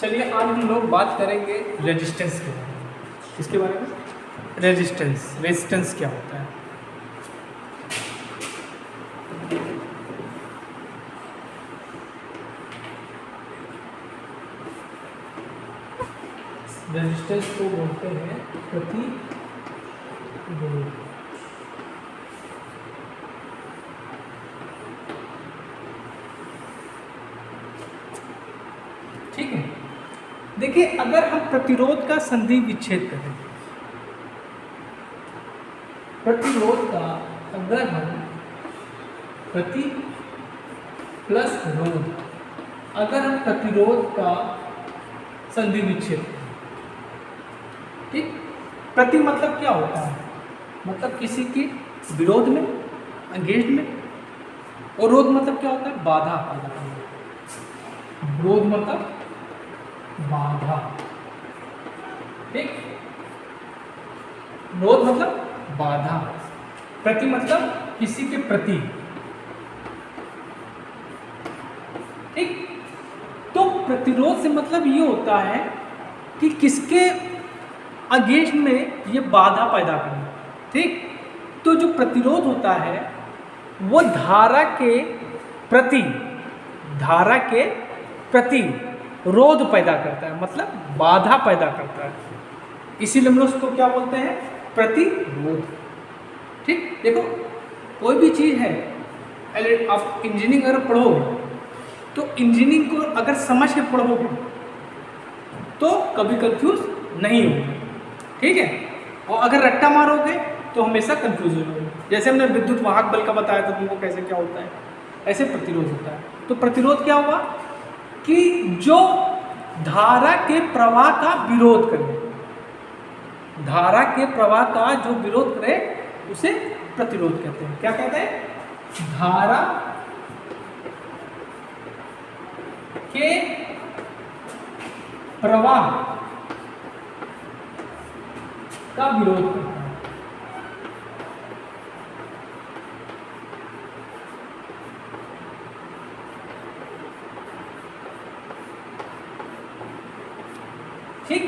चलिए आज हम लोग बात करेंगे रेजिस्टेंस के बारे में। किसके बारे में? रेजिस्टेंस क्या होता है? रेजिस्टेंस को बोलते हैं प्रतिरोध। ठीक है, देखिए अगर हम प्रतिरोध का संधि विच्छेद करें, प्रतिरोध का अगर हम प्रति प्लस रोध, अगर हम प्रतिरोध का संधि विच्छेद करें, ठीक, प्रति मतलब क्या होता है? मतलब किसी के विरोध में, अगेंस्ट में, और रोध मतलब क्या होता है? बाधा पैदा करना। रोध मतलब बाधा, ठीक, रोध मतलब बाधा, प्रति मतलब किसी के प्रति, ठीक। तो प्रतिरोध से मतलब ये होता है कि किसके अगेंस्ट में ये बाधा पैदा करना, ठीक। तो जो प्रतिरोध होता है वो धारा के प्रति रोध पैदा करता है, मतलब बाधा पैदा करता है। इसीलिए हम लोग उसको क्या बोलते हैं? प्रतिरोध, ठीक। देखो कोई भी चीज़ है, आप इंजीनियरिंग अगर पढ़ोगे तो इंजीनियरिंग को अगर समझ के पढ़ोगे तो कभी कंफ्यूज नहीं होगे, ठीक है। और अगर रट्टा मारोगे तो हमेशा कंफ्यूज होगे। जैसे हमने विद्युत वाहक बल का बताया था तुमको कैसे क्या होता है, ऐसे प्रतिरोध होता है। तो प्रतिरोध क्या हुआ कि जो धारा के प्रवाह का विरोध करे, धारा के प्रवाह का जो विरोध करे उसे प्रतिरोध कहते हैं। क्या कहते हैं? धारा के प्रवाह का विरोध करता है। ठीक,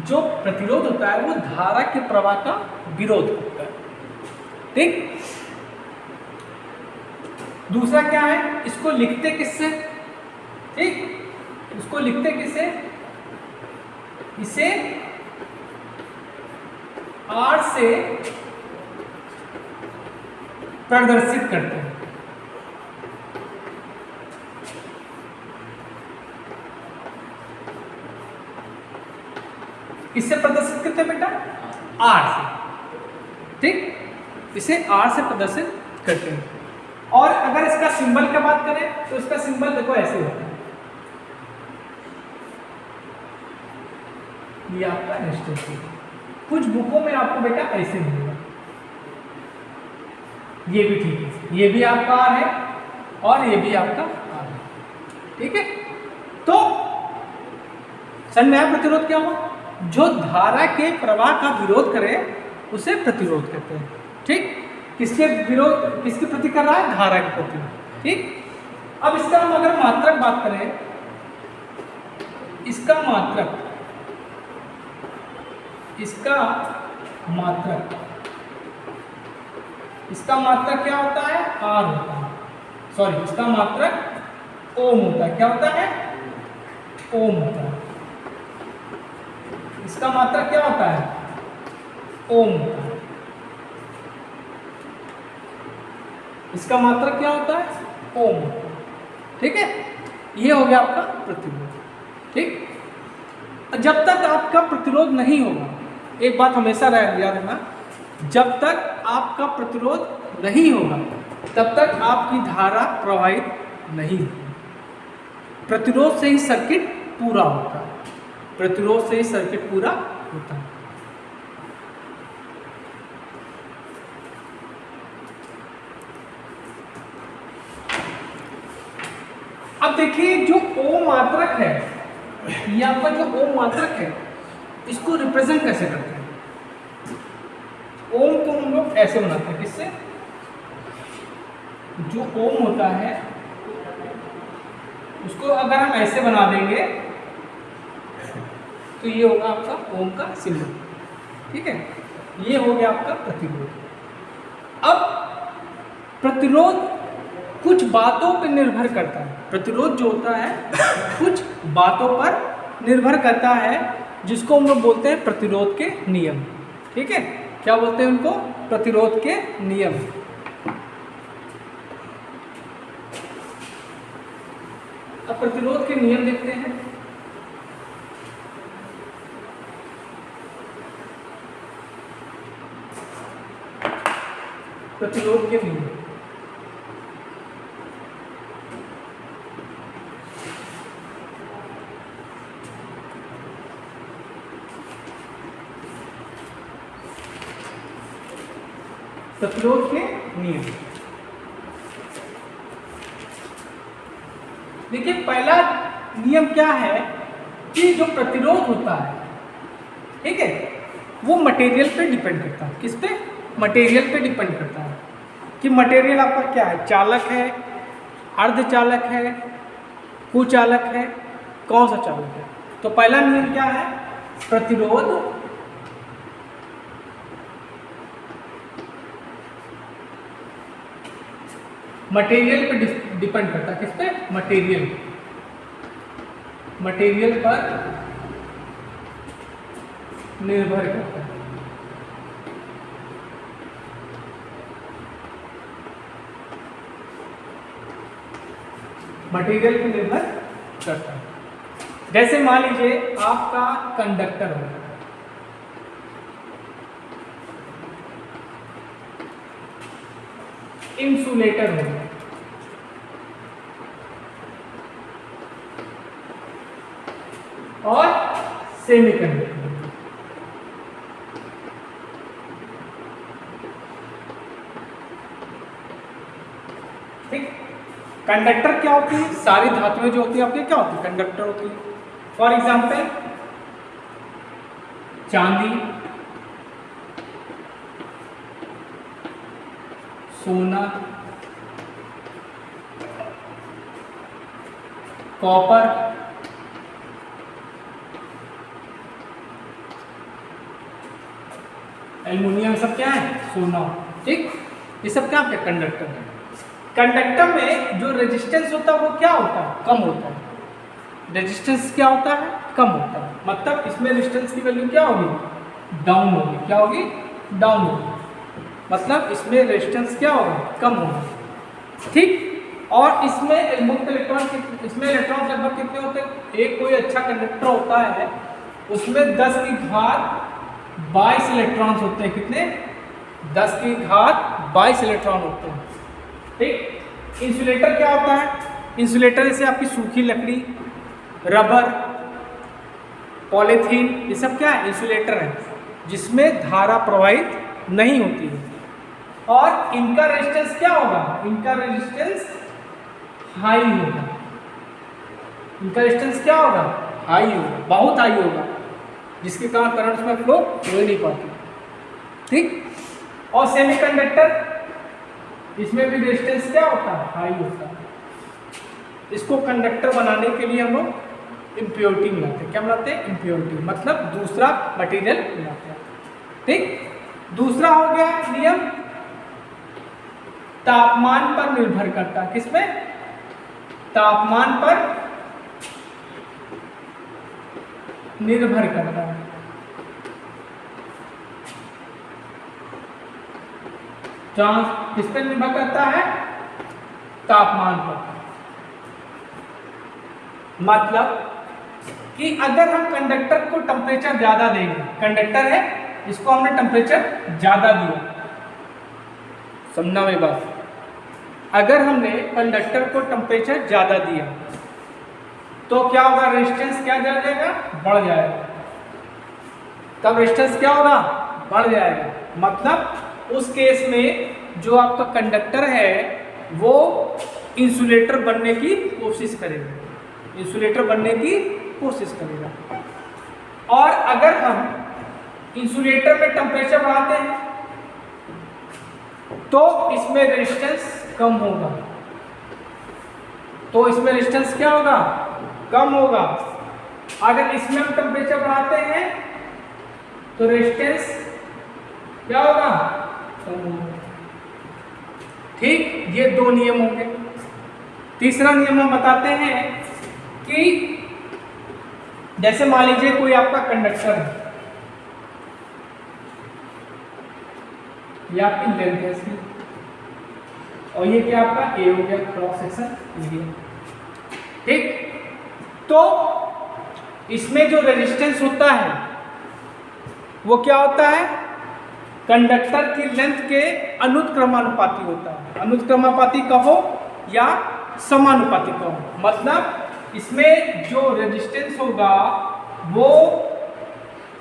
जो प्रतिरोध होता है वो धारा के प्रवाह का विरोध करता है, ठीक। दूसरा क्या है? इसको लिखते किससे? ठीक, इसको लिखते किससे? इसे R से प्रदर्शित करते हैं। इससे प्रदर्शित करते हैं बेटा R से, ठीक, इसे R से प्रदर्शित करते हैं। और अगर इसका सिंबल की बात करें तो इसका सिंबल देखो ऐसे होता है, ये आपका रेजिस्टेंस है। कुछ बुकों में आपको बेटा ऐसे मिलेगा, ये भी ठीक है, ये भी आपका R है और ये भी आपका R है, ठीक है। तो समझ में आया प्रतिरोध क्या हुआ? जो धारा के प्रवाह का विरोध करे उसे प्रतिरोध कहते हैं, ठीक। किसके विरोध, किसके प्रति कर रहा है? धारा के प्रति, ठीक। अब इसका हम अगर मात्रक बात करें, इसका मात्रक क्या होता है? R होता है, सॉरी, इसका मात्रक ओम होता है। क्या होता है? ओम होता है। इसका मात्रक क्या होता है? ओम होता है। इसका मात्रक क्या होता है? ओम होता है, ठीक है। ये हो गया आपका प्रतिरोध, ठीक। जब तक आपका प्रतिरोध नहीं होगा, एक बात हमेशा याद रखना, जब तक आपका प्रतिरोध नहीं होगा तब तक आपकी धारा प्रवाहित नहीं होगी। प्रतिरोध से ही सर्किट पूरा होता है, प्रतिरोध से ही सर्किट पूरा होता है। अब देखिए जो ओम मात्रक है, ये आपका जो ओम मात्रक है, इसको रिप्रेजेंट कैसे करते हैं? ओम को हम लोग ऐसे बनाते हैं, किससे? जो ओम होता है उसको अगर हम ऐसे बना देंगे तो ये होगा आपका ओम का सिंबल। ठीक है, ये हो गया आपका प्रतिरोध। अब प्रतिरोध कुछ बातों पर निर्भर करता है। प्रतिरोध जो होता है कुछ बातों पर निर्भर करता है, जिसको हम लोग बोलते हैं प्रतिरोध के नियम। ठीक है, क्या बोलते हैं उनको? प्रतिरोध के नियम। अब प्रतिरोध के नियम देखते हैं। प्रतिरोध के नियम, प्रतिरोध के नियम। देखिए, पहला नियम क्या है कि जो प्रतिरोध होता है, ठीक है, वो मटेरियल पे डिपेंड करता है। किस पे? मटेरियल पे डिपेंड करता है कि मटेरियल आपका क्या है, चालक है, अर्धचालक है, कुचालक है, कौन सा चालक है। तो पहला नियम क्या है? प्रतिरोध मटेरियल पे डिपेंड करता है। किस पे? मटेरियल, मटेरियल पर निर्भर करता है। मटेरियल पर निर्भर करता है। जैसे मान लीजिए आपका कंडक्टर हो, इंसुलेटर हो, और सेमीकंडक्टर। ठीक, कंडक्टर क्या होती है? सारी धातुएं जो होती है आपकी क्या होती है? कंडक्टर होती है। फॉर एग्जाम्पल चांदी, सोना, कॉपर, एल्युमिनियम, सब क्या है? सोना। ठीक, ये सब क्या है? कंडक्टर है। कंडक्टर में जो रेजिस्टेंस होता है वो क्या होता है? कम होता है। रेजिस्टेंस क्या होता है? कम होता है। मतलब इसमें रेजिस्टेंस की वैल्यू क्या होगी? डाउन होगी। क्या होगी? डाउन होगी। मतलब इसमें रेजिस्टेंस क्या होगा? कम होगा। ठीक, और इसमें मुक्त इलेक्ट्रॉन, इसमें इलेक्ट्रॉन लगभग कितने होते हैं? एक कोई अच्छा कंडक्टर होता है उसमें 10 की घात 22 इलेक्ट्रॉन्स होते हैं। कितने? 10 की घात 22 इलेक्ट्रॉन होते हैं। ठीक, इंसुलेटर क्या होता है? इंसुलेटर जैसे आपकी सूखी लकड़ी, रबर, पॉलीथीन, ये सब क्या है? इंसुलेटर है, जिसमें धारा प्रवाहित नहीं होती है। और इनका रेजिस्टेंस क्या होगा? इनका रेजिस्टेंस हाई होगा। इनका रेजिस्टेंस क्या होगा? हाई होगा, बहुत हाई होगा, जिसके कारण करंट में फ्लो हो ही नहीं पाती। ठीक, और सेमीकंडक्टर, इसमें भी रेजिस्टेंस क्या होता है? हाई होता है। इसको कंडक्टर बनाने के लिए हम लोग इम्प्योरिटी मिलाते हैं। क्या मिलाते हैं? इम्प्योरिटी, मतलब दूसरा मटेरियल मिलाते हैं। ठीक, दूसरा हो गया नियम, तापमान पर निर्भर करता है। किसमें? तापमान पर निर्भर करता है। किस पर निर्भर करता है? तापमान पर। मतलब कि अगर हम कंडक्टर को टेम्परेचर ज्यादा देंगे, कंडक्टर है, इसको हमने टेम्परेचर ज्यादा दिया, समझना मेरी बात। अगर हमने कंडक्टर को टेम्परेचर ज्यादा दिया तो क्या होगा? रेजिस्टेंस क्या जाएगा? बढ़ जाएगा। तब रेजिस्टेंस क्या होगा? बढ़ जाएगा। मतलब उस केस में जो आपका कंडक्टर है वो इंसुलेटर बनने की कोशिश करेगा, इंसुलेटर बनने की कोशिश करेगा। और अगर हम इंसुलेटर में टेम्परेचर बढ़ाते हैं तो इसमें रेजिस्टेंस कम होगा। तो इसमें रेजिस्टेंस क्या होगा? कम होगा। अगर इसमें हम टेम्परेचर बढ़ाते हैं तो रेजिस्टेंस क्या होगा, कम होगा। ठीक, ये दो नियम हो गए। तीसरा नियम हम बताते हैं कि जैसे मान लीजिए कोई आपका कंडक्टर है, ये आपकी लेंथ है इसकी, और ये क्या आपका ए हो गया, क्रॉस सेक्शन एरिया। ठीक, तो इसमें जो रेजिस्टेंस होता है वो क्या होता है, कंडक्टर की लेंथ के अनुक्रमानुपाती होता है। अनुक्रमानुपाती कहो या समानुपाती कहो, मतलब इसमें जो रेजिस्टेंस होगा वो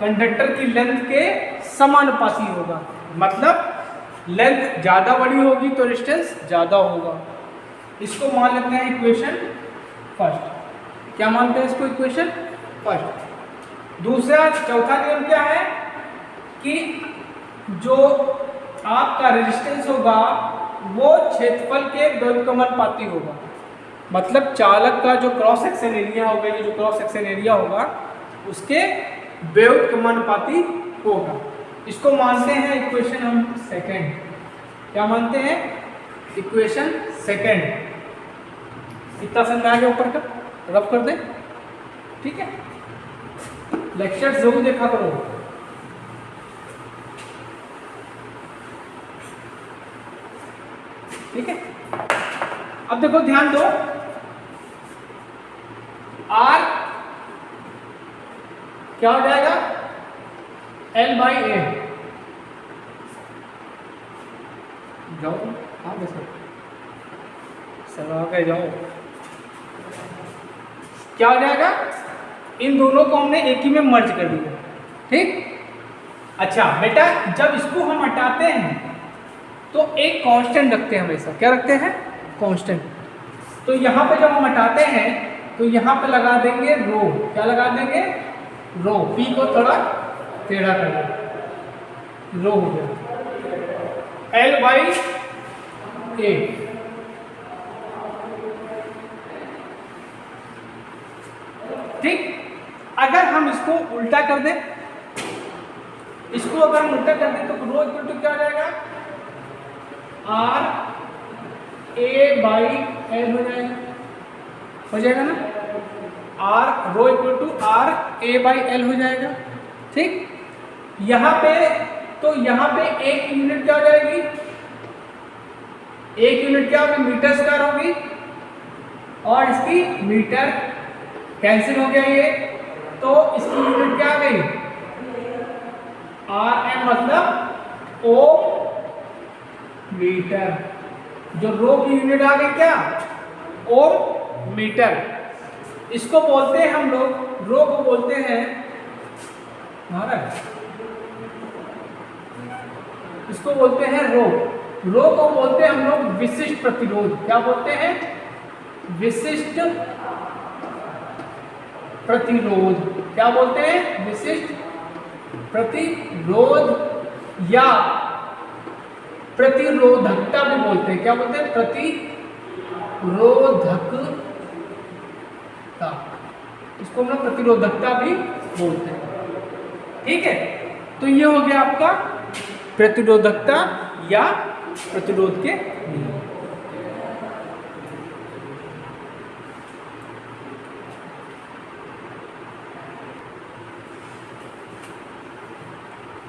कंडक्टर की लेंथ के समानुपाती होगा। मतलब लेंथ ज़्यादा बड़ी होगी तो रेजिस्टेंस ज़्यादा होगा। इसको मान लेते हैं इक्वेशन फर्स्ट। क्या मानते हैं इसको, इक्वेशन फर्स्ट। दूसरा, चौथा नियम क्या है कि जो आपका रेजिस्टेंस होगा वो क्षेत्रफल के व्युत्क्रमानुपाती होगा। मतलब चालक का जो क्रॉस सेक्शन एरिया होगा, ये जो क्रॉस सेक्शन एरिया होगा उसके व्युत्क्रमानुपाती होगा। इसको मानते हैं इक्वेशन हम सेकंड। क्या मानते हैं, इक्वेशन सेकंड। इतना समझ में आ गया ऊपर का, रफ कर दे। ठीक है, लेक्चर जरूर देखा करो। ठीक है, अब देखो ध्यान दो, आर क्या हो जाएगा, एल बाई ए। जाओ, हाँ बस सर आगे जाओ। क्या हो जाएगा, इन दोनों को हमने एक ही में मर्ज कर दिया। ठीक, अच्छा बेटा, जब इसको हम हटाते हैं तो एक कांस्टेंट रखते हैं हमेशा। क्या रखते हैं, कांस्टेंट। तो यहाँ पे जब हम हटाते हैं तो यहाँ पे लगा देंगे रो। क्या लगा देंगे, रो। पी को थोड़ा टेढ़ा कर दो, रो हो गया, एल बाई ए। ठीक, अगर हम इसको उल्टा कर दें, इसको अगर हम उल्टा कर दें तो रो इक्वल टू क्या हो जाएगा, आर ए बाई एल हो जाएगा ना। R rho equal to R A by L हो जाएगा। ठीक, यहाँ पे तो यहाँ पे एक यूनिट क्या हो जाएगी, एक यूनिट क्या होगी, मीटर स्क्वायर होगी, और इसकी मीटर कैंसिल हो गया ये, तो इसकी यूनिट क्या आ गई, आर एम, मतलब ओ मीटर। जो रो की यूनिट आ गई क्या, ओम मीटर। इसको बोलते हैं हम लोग, रो को बोलते हैं, इसको बोलते हैं रो। रो को बोलते हैं हम लोग विशिष्ट प्रतिरोध। क्या बोलते हैं, विशिष्ट प्रतिरोध। क्या बोलते हैं, विशिष्ट प्रतिरोध या प्रतिरोधकता भी बोलते हैं। क्या बोलते हैं, प्रतिरोधकता। इसको हम लोग प्रतिरोधकता भी बोलते हैं। ठीक है, तो ये हो गया आपका प्रतिरोधकता या प्रतिरोध के नियम।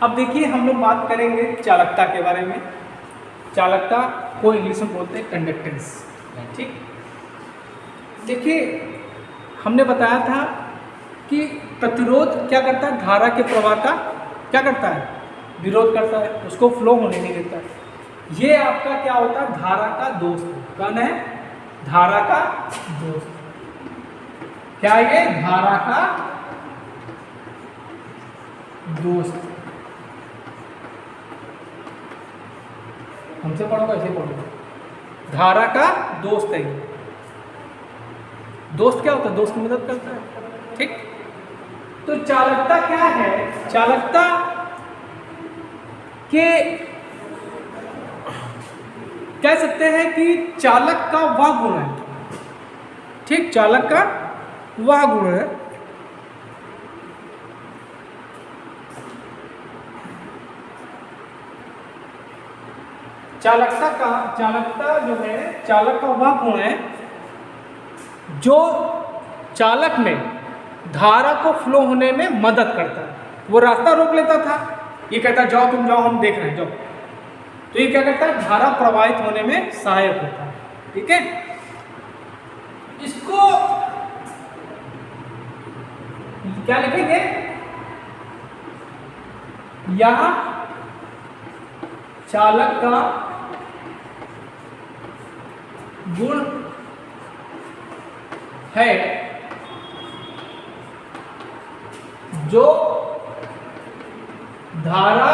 अब देखिए हम लोग बात करेंगे चालकता के बारे में। चालकता को इंग्लिश में बोलते हैं कंडक्टेंस। ठीक, देखिए हमने बताया था कि प्रतिरोध क्या करता है, धारा के प्रवाह का क्या करता है, विरोध करता है, उसको फ्लो होने नहीं देता है। ये आपका क्या होता है, धारा का दोस्त। कौन है, धारा का दोस्त। क्या ये, धारा का दोस्त। हमसे पढ़ोगे, ऐसे पढ़ोगे, धारा का दोस्त है ये। दोस्त क्या होता है, दोस्त की मदद करता है। ठीक, तो चालकता क्या है, चालकता के कह सकते हैं कि चालक का वह गुण है। ठीक, चालक का वह गुण है चालकता जो है, चालक का वह गुण है जो चालक में धारा को फ्लो होने में मदद करता है। वो रास्ता रोक लेता था, ये कहता जाओ तुम जाओ, हम देख रहे हैं जाओ, तो ये क्या करता है, धारा प्रवाहित होने में सहायक होता है। ठीक है, इसको क्या लिखेंगे, यह चालक का गुण है जो धारा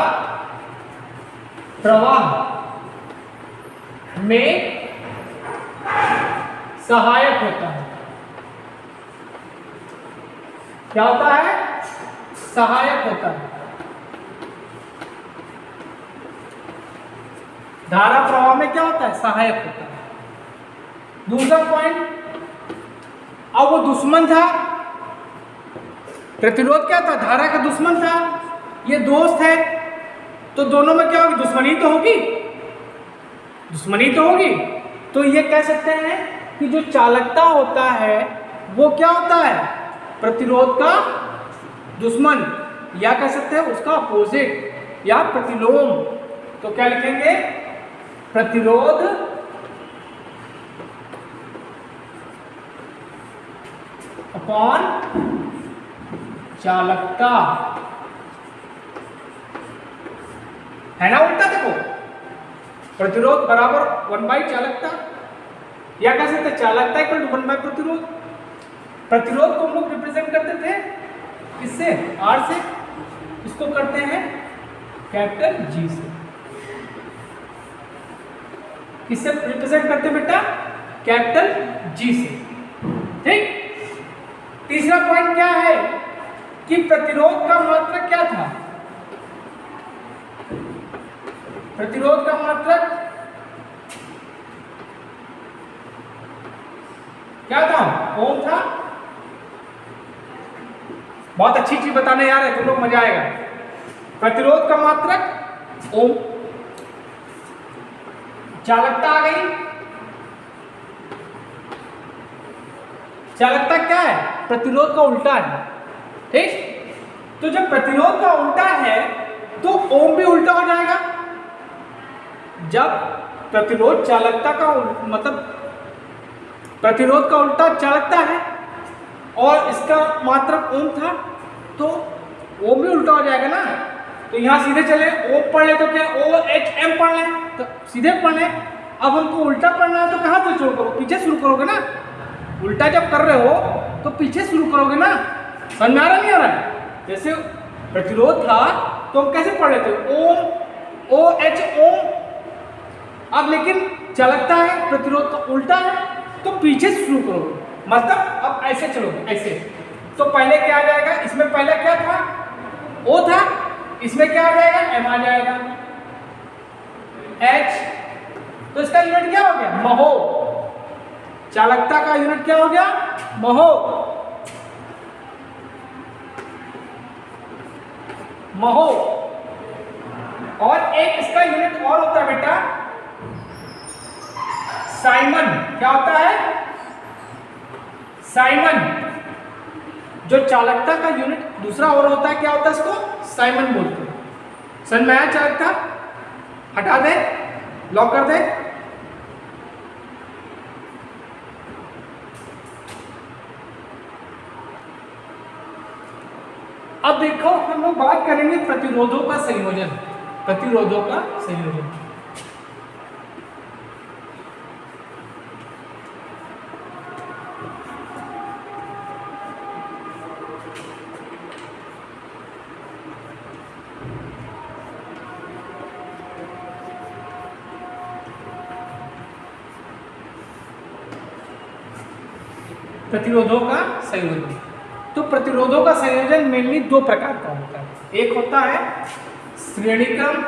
प्रवाह में सहायक होता है। क्या होता है, सहायक होता है। धारा प्रवाह में क्या होता है, सहायक होता है। दूसरा पॉइंट, अब वो दुश्मन था, प्रतिरोध क्या था, धारा का दुश्मन था, ये दोस्त है, तो दोनों में क्या होगी, दुश्मनी तो होगी, दुश्मनी तो होगी। तो ये कह सकते हैं कि जो चालकता होता है वो क्या होता है, प्रतिरोध का दुश्मन, या कह सकते हैं उसका अपोजिट या प्रतिलोम। तो क्या लिखेंगे, प्रतिरोध अपॉन चालकता, है ना उल्टा, देखो प्रतिरोध बराबर 1 by चालकता, या कह सकते चालकता इक्वल टू 1 by प्रतिरोध। प्रतिरोध को हम लोग रिप्रेजेंट करते थे किससे, R से, इसको करते हैं कैपिटल G से। किससे रिप्रेजेंट करते हैं बेटा, कैपिटल G से। ठीक, तीसरा पॉइंट क्या है कि प्रतिरोध का मात्रक क्या था, प्रतिरोध का मात्रक क्या था, ओम था। बहुत अच्छी चीज बताने जा रहे हैं तुम लोग, मजा आएगा। प्रतिरोध का मात्रक ओम, चालकता आ गई, चालकता क्या है, प्रतिरोध का उल्टा है। ठीक, तो जब प्रतिरोध का उल्टा है तो ओम भी उल्टा हो जाएगा। जब प्रतिरोध चालकता का मतलब प्रतिरोध का उल्टा चालकता है और इसका मात्रक ओम था, तो ओम भी उल्टा हो जाएगा ना। तो यहाँ सीधे चले, ओ पढ़ ले तो क्या, OHM पढ़ ले, तो सीधे पढ़ ले। अब हमको उल्टा पढ़ना है तो कहाँ से शुरू करो, पीछे शुरू करोगे ना। उल्टा जब कर रहे हो तो पीछे शुरू करोगे ना। समझ में आ रहा नहीं आ रहा है, जैसे प्रतिरोध था तो हम कैसे पढ़ लेते, ओम OH ओम। अब लेकिन चालकता है, प्रतिरोध का उल्टा है, तो पीछे से शुरू करोगे, मतलब अब ऐसे चलोगे, ऐसे। तो पहले क्या आ जाएगा, इसमें पहले क्या था, O था, इसमें क्या आ जाएगा, M आ जाएगा, H, तो इसका यूनिट क्या हो गया, महो। चालकता का यूनिट क्या हो गया, महो, महो। और एक इसका यूनिट और होता है बेटा, साइमन। क्या होता है, साइमन। जो चालकता का यूनिट दूसरा और होता है, क्या होता है, इसको साइमन बोलते हैं। समझ में आया, चालकता हटा दे, लॉक कर दे। अब देखो हम लोग बात करेंगे प्रतिरोधों का संयोजन, प्रतिरोधों का संयोजन। प्रतिरोधों का संयोजन, तो प्रतिरोधों का संयोजन मेनली दो प्रकार का होता है। एक होता है श्रेणी क्रम,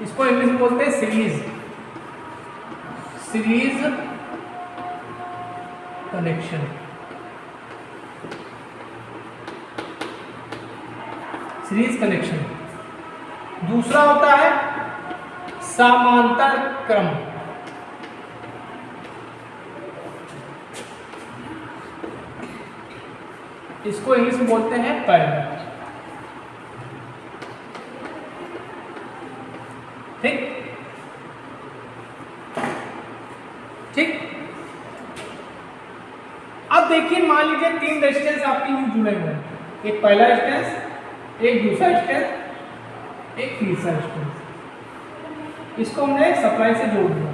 इसको इंग्लिश में बोलते हैं series, series connection. Series connection. दूसरा होता है समांतर क्रम। इसको इंग्लिश में बोलते हैं पैरेलल। ठीक ठीक। अब देखिए, मान लीजिए 3 रेजिस्टेंस आपके यूं जुड़े हुए हैं, एक पहला रेजिस्टेंस, एक दूसरा रेजिस्टेंस, एक तीसरा रेजिस्टेंस। इसको हमने सप्लाई से जोड़ दिया,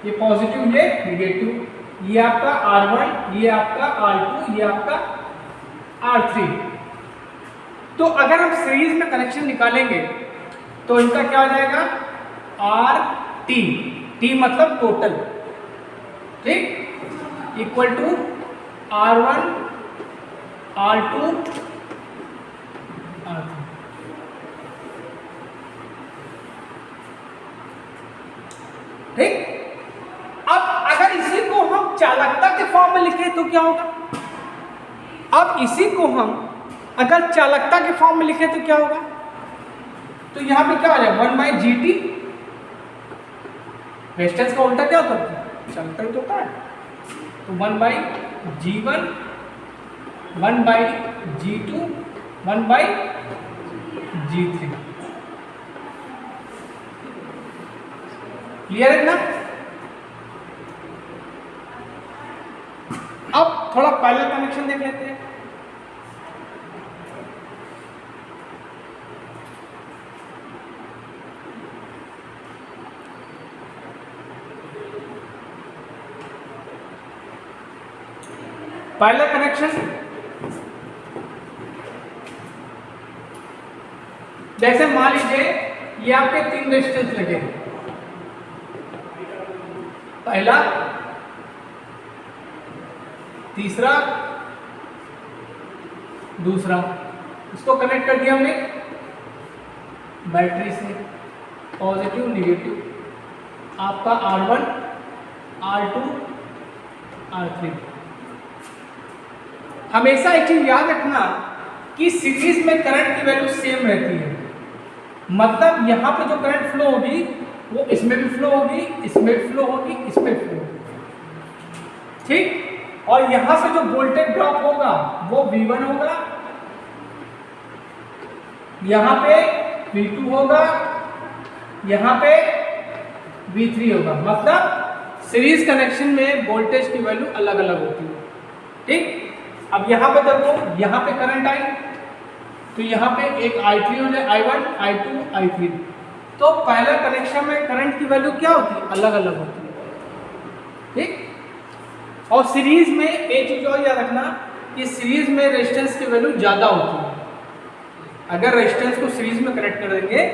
ये पॉजिटिव, ये नेगेटिव, ये आपका R1, ये आपका R2, ये आपका R3। तो अगर हम सीरीज में कनेक्शन निकालेंगे तो इनका क्या हो जाएगा, RT, T मतलब टोटल, ठीक, equal to R1, R2, R3। ठीक। अब अगर इसी को हम चालकता के फॉर्म में लिखें तो क्या होगा? अब इसी को हम अगर चालकता के फॉर्म में लिखें तो क्या होगा? तो यहां पे क्या हो जाएगा, 1/GT। रेजिस्टेंस का उल्टा क्या होता है, चालकता ही तो होता है। तो 1/G1, 1/G2, 1/G3। क्लियर है ना? अब थोड़ा पैरेलल कनेक्शन देख लेते हैं। पैरेलल कनेक्शन, जैसे मान लीजिए ये आपके 3 रेजिस्टेंस लगे, पहला, तीसरा, दूसरा। इसको कनेक्ट कर दिया हमने बैटरी से, पॉजिटिव नेगेटिव, आपका R1, R2, R3। हमेशा एक चीज याद रखना कि सीरीज में करंट की वैल्यू सेम रहती है, मतलब यहां पे जो करंट फ्लो होगी वो इसमें भी फ्लो होगी, इसमें भी फ्लो होगी, इसमें भी फ्लो होगी, ठीक। और यहां से जो वोल्टेज ड्रॉप होगा वो V1 होगा, यहां पे V2 होगा, यहां पे V3 होगा। मतलब सीरीज कनेक्शन में वोल्टेज की वैल्यू अलग अलग होती है, ठीक। अब यहां पे देखो, यहां पे करंट आई तो यहां पे एक I3 हो जाए, I1, I2, I3। तो पहले कनेक्शन में करंट की वैल्यू क्या होती है, अलग अलग होती है, ठीक। और सीरीज में एक चीज और याद रखना कि सीरीज में रेजिस्टेंस की वैल्यू ज्यादा होती है। अगर रेजिस्टेंस को सीरीज में कनेक्ट कर देंगे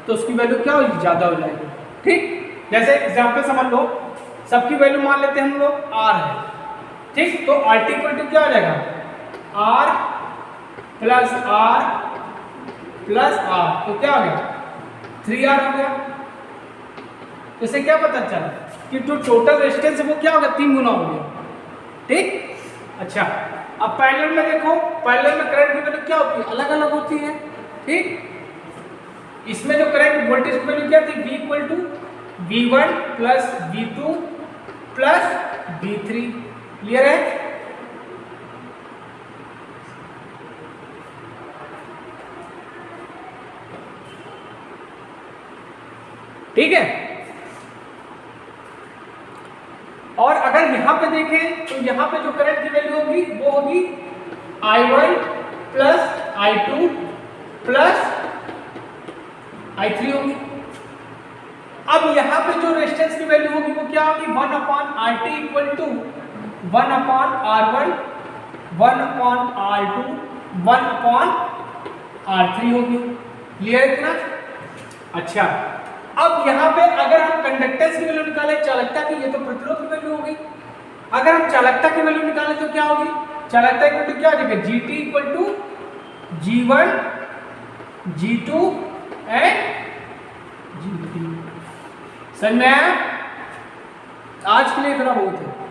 तो उसकी वैल्यू क्या होगी, ज्यादा हो जाएगी, ठीक। जैसे एग्जांपल समझ लो, सबकी वैल्यू मान लेते हैं हम लोग R है, ठीक। तो RT इक्वल टू क्या हो जाएगा, R plus R plus R, तो क्या हो गया, 3R हो गया। इससे क्या पता चला कि जो टोटल रेजिस्टेंस है वो क्या होगा, 3 गुना हो गया, ठीक। अच्छा, अब पैरेलल में देखो, पैरेलल में करंट की वैल्यू क्या होती है, अलग अलग होती है, ठीक। इसमें जो करंट वोल्टेज की वैल्यू क्या थी, V equal to V1 plus V2 plus V3। Clear है? ठीक है। और अगर यहां पे देखें तो यहां पे जो करंट की वैल्यू होगी वो होगी I1 plus I2 plus I3 होगी। अब यहां पे जो रेजिस्टेंस की वैल्यू होगी वो क्या होगी, 1/RT equal to 1/R1, 1/R2, 1/R3 होगी। क्लियर है इतना? अच्छा, अब यहाँ पे अगर हम कंडक्टेंस की वैल्यू निकालें, चालकता की, ये तो प्रतिरोध की वैल्यू हो गई। अगर हम चालकता की वैल्यू निकालें तो क्या होगी, चालकता इक्वल टू क्या हो जाएगा, GT equal to G1, G2 and G3। समझ में आया? आज के लिए इतना बहुत है।